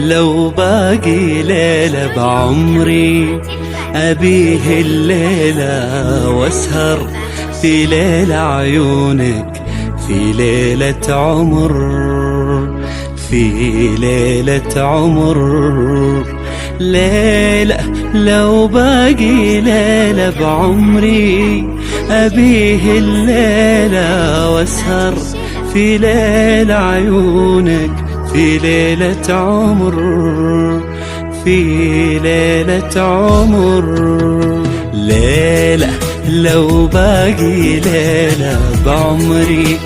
لو باقي ليلة بعمري أبيه الليلة واسهر في ليلة عيونك، في ليلة عمر، في ليلة عمر. ليلة لو باقي ليلة بعمري أبيه الليلة واسهر في ليلة عيونك، في ليلة عمر، في ليلة عمر. ليلة لو باقي ليلة بعمري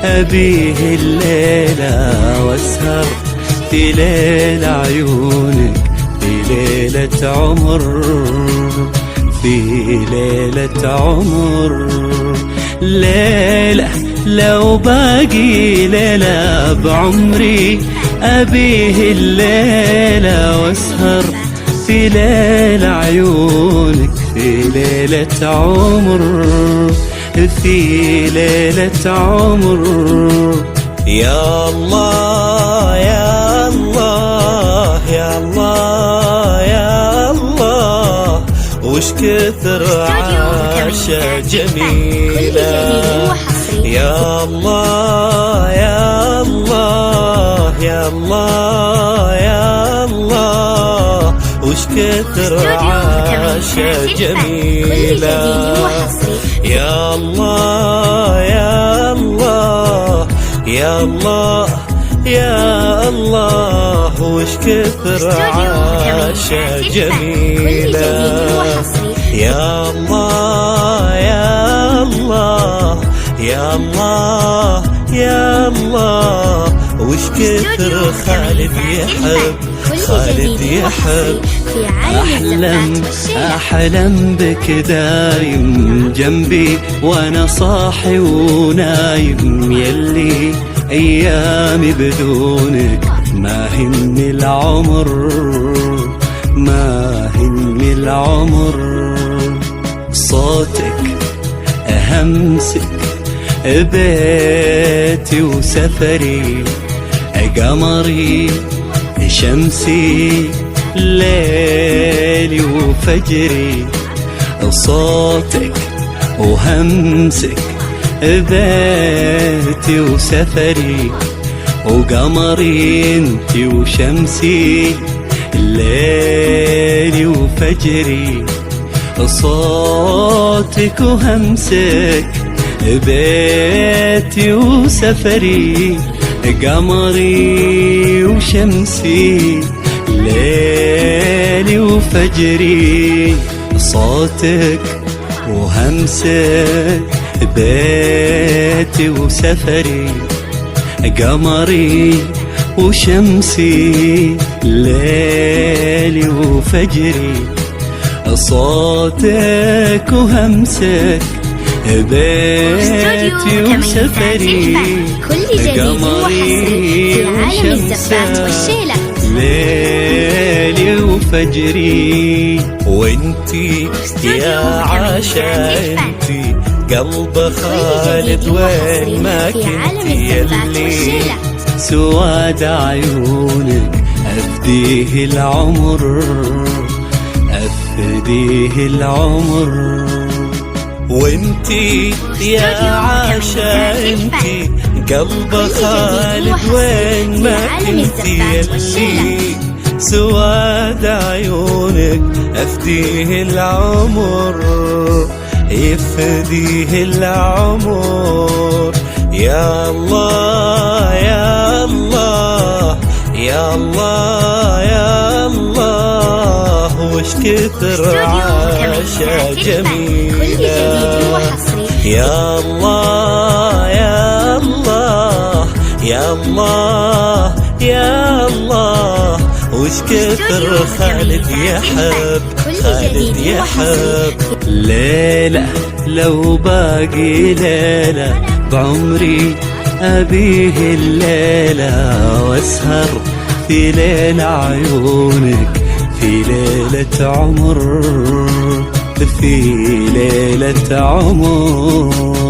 أبيه الليلة واسهر في ليلة عيونك، في ليلة عمر، في ليلة عمر. ليلة لو باقي ليلة بعمري أبيه الليلة واسهر في ليلة عيونك، في ليلة عمر، في ليلة عمر. يا الله يا الله يا الله يا الله، وش كثر عاشة جميلة. يا الله يا الله يا الله يا الله، وش كثر عاشة جميلة. يا الله يا الله يا الله يا الله، وش كثر عاشة جميلة. يا الله يا الله يا الله يا الله، وش كثر خالد يحب، خالد يحب. أحلم بك دايم جنبي وأنا صاحي ونايم، يلي أيامي بدونك ما هن العمر، ما هن العمر. صوتك همسك بيتي وسفري، قمري شمسي ليلي وفجري. صوتك وهمسك بيتي وسفري، وقمري انتي وشمسي ليلي وفجري. صوتك وهمسك بيتي وسفري، قمري وشمسي ليلي وفجري. صوتك وهمسك بيتي وسفري، قمري وشمسي ليلي وفجري. صوتك وهمسك بيتي وسفري، قمري وشمسي ليلي وفجري. وانتي يا عاشا انتي قلب خالد وين ما كنتي، يلي سواد عيونك أفديه العمر، أفديه العمر. وانتي يا عاشا انتي قلب خالد وين ما كنتي، يلي سواد عيونك أفديه العمر، يفديه العمر. يا الله يا الله يا الله يا الله، وش كثر عاشة جميلة. يا الله يا الله يا الله يا الله، وش كثر خالد يحب، خالد يحب. ليلة لو باقي ليلة بعمري أبيه الليلة واسهر في ليلة عيونك، في ليلة عمر، في ليلة عمر.